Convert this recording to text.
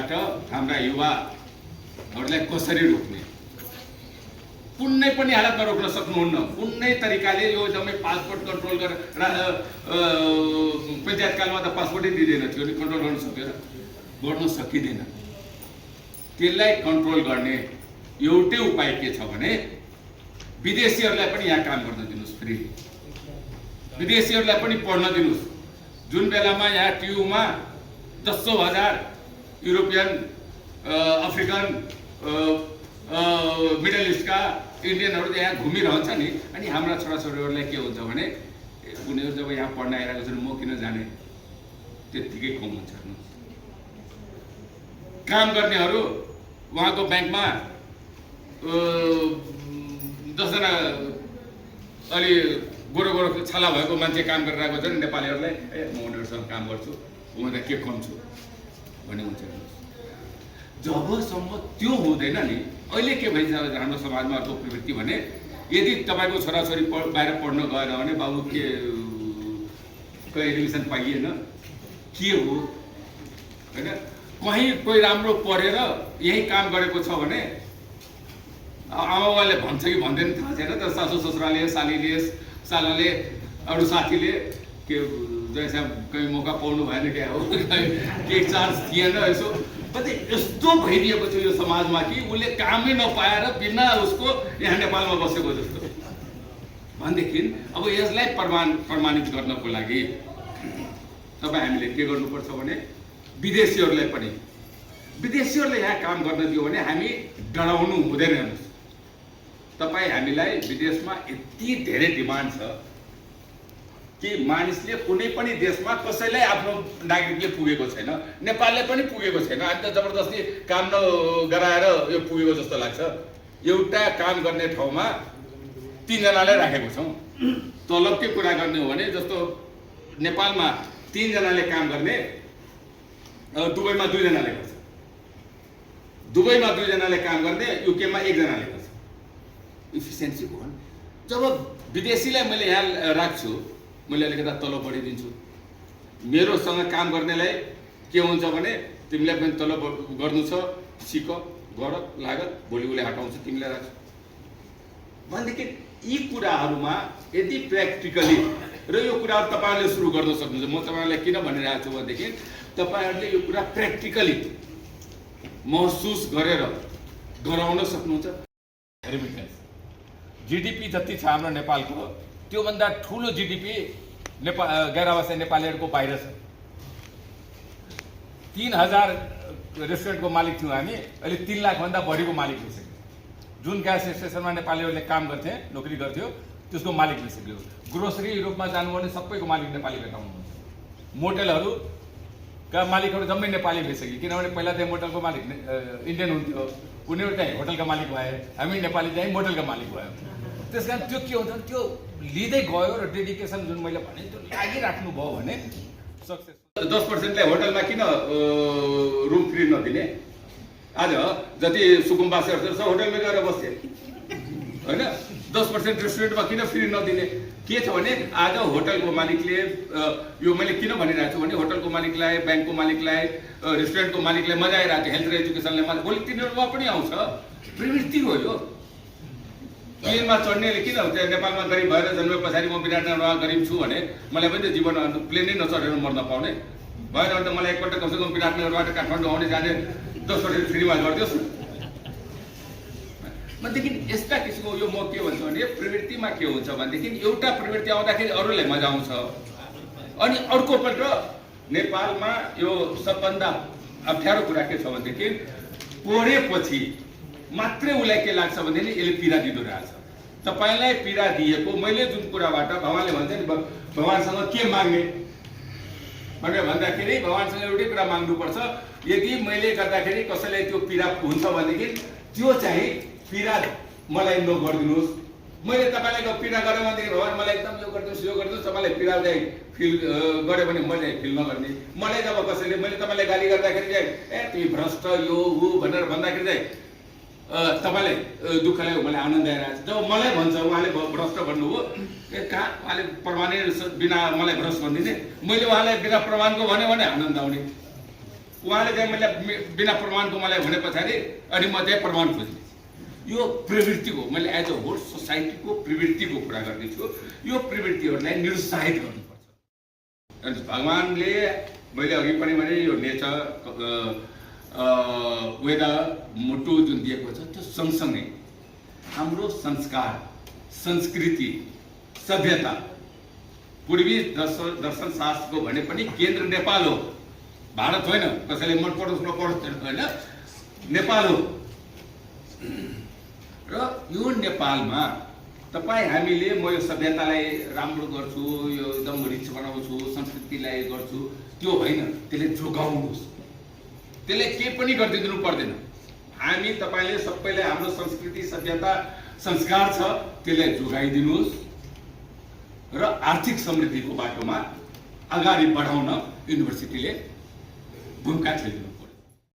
आउनबाट हाम्रा युवाहरूलाई कसरी रोक्ने, कुनै पनि हालतमा रोक्न सक्नुहुन्न। कुनै तरिकाले यो एकदमै पासपोर्ट कन्ट्रोल गरेर पञ्चायत कालमा त पासपोर्टै दिँदैन थियो नि, कन्ट्रोल गर्न सकिँदैन। त्यसलाई कन्ट्रोल गर्ने एउटै उपाय के छ भने विदेशीहरूलाई पनि यहाँ काम गर्न दिनुहोस्, फ्री विदेशीहरूलाई पनि पढ्न दिनुहोस्। जुन बेलामा यहाँ टियुमा दसौँ हजार युरोपियन, अफ्रिकन, मिडल इस्टका इन्डियनहरू यहाँ घुमिरहन्छ नि, अनि हाम्रा छोराछोरीहरूलाई के हुन्छ भने उनीहरू जब यहाँ पढ्न आइरहेको छ म किन जाने, त्यत्तिकै कम हुन्छ। काम गर्नेहरू उहाँको ब्याङ्कमा 10 जना अलि गोरो छाला भएको मान्छे काम गरिरहेको छ नि, नेपालीहरूलाई म उनीहरूसँग काम गर्छु, म त के कम छु भन्ने हुन्छ। जबसम्म त्यो हुँदैन नि, अहिले के भइसक्यो हाम्रो समाजमा अर्को प्रवृत्ति भने यदि तपाईँको छोराछोरी बाहिर पढ्न गएन भने बाबु के एडमिसन पाइएन के हो होइन, कहीँ कोही राम्रो पढेर यही काम गरेको छ भने आमाबाले भन्छ कि भन्दैन थाहा छैन, तर सासु ससुराले, सालाले, अरू साथीले के जैसा कहीँ मौका पाउनु भएन क्या हो, केही चान्स थिएन, यसो कति यस्तो भइदिएको छ यो समाजमा कि उसले कामै नपाएर बिना उसको यहाँ नेपालमा बसेको जस्तो। भनेदेखि अब यसलाई प्रमाणित गर्नको लागि तपाईँ हामीले के गर्नुपर्छ भने विदेशीहरूलाई यहाँ काम गर्न दियो भने हामी डराउनु हुँदैन। हेर्नुहोस् तपाईँ, हामीलाई विदेशमा यति धेरै डिमान्ड छ कि मानिसले कुनै पनि देशमा कसैलाई आफ्नो नागरिकले पुगेको छैन, नेपालले पनि पुगेको छैन। हामी त जबरजस्ती काम नगराएर यो पुगेको जस्तो लाग्छ। एउटा काम गर्ने ठाउँमा 3 जनालाई राखेको छौँ। तलबकै कुरा गर्ने हो भने जस्तो नेपालमा 3 जनाले काम गर्ने, दुबईमा 2 जनाले गर्छ, दुबईमा 2 जनाले काम गर्ने, युकेमा 1 जनाले गर्छ। इफिसियन्सी भयो। जब विदेशीलाई मैले यहाँ राख्छु, मैले अलिकता तलब बढाइदिन्छु। मेरोसँग काम गर्नेलाई के हुन्छ भने तिमीलाई पनि तलब गर्नु छ, सिक, गर, लागत, भोलि उसले हटाउँछ, तिमीलाई राख्छ भनेदेखि यी कुराहरूमा यदि प्र्याक्टिकली र यो कुराहरू तपाईँहरूले सुरु गर्न सक्नुहुन्छ। म तपाईँहरूलाई किन भनिरहेको छु भनेदेखि तपाईँहरूले यो कुरा प्र्याक्टिकली महसुस गरेर गराउन सक्नुहुन्छ। रेमिटेन्स जीडीपी जति छ हाम्रो नेपालको, त्योभन्दा ठुलो जीडीपी गैर आवासीय नेपालीहरूको बाहिर छ। 3000 रेस्टुरेन्टको मालिक थियौँ हामी, अहिले 3 लाखभन्दा बढीको मालिक भइसक्यो। जुन ग्यास स्टेसनमा नेपालीहरूले काम गर्थे, नोकरी गर्थ्यो, त्यसको मालिक भइसक्यो। ग्रोसरी रूपमा जानु भने सबैको मालिक नेपाली भेटाउनुहुन्छ। मोटेलहरूका मालिकहरू जम्मै नेपाली भइसक्यो, किनभने पहिला चाहिँ मोटेलको मालिक इन्डियन हुन्थ्यो, उनीहरू चाहिँ होटलका मालिक भए, हामी नेपाली चाहिँ मोटेलका मालिक भयो। त्यस कारण त्यो के हुन्छ, त्यो लिँदै गयो र डेडिकेसन जुन मैले भने त्यो लागिराख्नु भयो भने सक्सेस। 10%लाई होटलमा किन रुम फ्री नदिने? आज जति सुकुम्बासीहरू छ होटलमा गएर बस्थे होइन, 10% रेस्टुरेन्टमा किन फ्री नदिने? के छ भने आज होटलको मालिकले, यो मैले किन भनिरहेको छु भने होटलको मालिकलाई, ब्याङ्कको मालिकलाई, रेस्टुरेन्टको मालिकलाई मजा आइरहेको थियो, हेल्थ र एजुकेसनले मजा, भोलि तिनीहरूमा पनि आउँछ। प्रवृत्ति हो यो। प्लेनमा चढ्नेले किन हुन्छ, नेपालमा गरिब भएर जन्मे पछाडि म विराटनगरमा गरिब छु भने मलाई पनि त जीवन प्लेनै नचढेर मर्न पाउने भएन भने त मलाई एकपल्ट कमसेकम विराटनगरबाट काठमाडौँ आउने जाने 10% फ्रीमा गरिदियोस् न। भनेदेखि यस्ता किसिमको यो म के भन्छु भने प्रवृत्तिमा के हुन्छ भनेदेखि एउटा प्रवृत्ति आउँदाखेरि अरूलाई मजा आउँछ। अनि अर्कोपल्ट नेपालमा यो सबभन्दा अप्ठ्यारो कुरा के छ भनेदेखि पढेपछि मात्रै उसलाई के लाग्छ भनेदेखि यसले पीडा दिँदो रहेछ। तपाईँलाई पीडा दिएको मैले जुन कुराबाट भगवानले भन्छ नि भगवानसँग के माग्ने भनेर भन्दाखेरि भगवानसँग एउटै कुरा माग्नुपर्छ, यदि मैले गर्दाखेरि कसैलाई त्यो पीडा हुन्छ भनेदेखि त्यो चाहिँ पीडा मलाई नगरिदिनुहोस्। मैले तपाईँलाई पीडा गरेँ भनेदेखि भगवान मलाई एकदम यो गरिदिनुहोस्, तपाईँलाई पीडा चाहिँ फिल गऱ्यो भने मैले फिल नगर्ने। मलाई जब कसैले मैले तपाईँलाई गाली गर्दाखेरि चाहिँ तिमी भ्रष्ट यो ऊ भनेर भन्दाखेरि चाहिँ तपाईँलाई दुःख लाग्यो, मलाई आनन्द आइरहेको छ। जब मलाई भन्छ उहाँले भ्रष्ट भन्नुभयो, कहाँ उहाँले प्रमाणै बिना मलाई भ्रष्ट भनिदिने, मैले उहाँलाई बिना प्रमाणको भने आनन्द आउने। उहाँले चाहिँ मैले बिना प्रमाणको मलाई भने पछाडि अनि म चाहिँ प्रमाण खोज्ने यो प्रवृत्तिको मैले एज अ होल सोसाइटीको प्रवृत्तिको कुरा गर्दैछु। यो प्रवृत्तिहरूलाई निरुत्साहित गर्नुपर्छ। भगवानले मैले अघि पनि भने यो नेचर वेदर मोटो जुन दिएको छ त्यो सँगसँगै हाम्रो संस्कार संस्कृति सभ्यता पूर्वी दर्शन शास्त्रको भने पनि केन्द्र नेपाल हो, भारत होइन। कसैले मन परोस् नपरोस् होइन, नेपाल हो। र यो नेपालमा तपाईँ हामीले म यो सभ्यतालाई राम्रो गर्छु, यो एकदम रिच बनाउँछु, संस्कृतिलाई गर्छु, त्यो होइन। त्यसले जोगाउनुहोस्, त्यसले केही पनि गरिदिनु पर्दैन। हामी तपाईँले सबैले हाम्रो संस्कृति सभ्यता संस्कार छ, त्यसलाई जोगाइदिनुहोस् र आर्थिक समृद्धिको बाटोमा अगाडि बढाउन युनिभर्सिटीले भूमिका खेल्नु।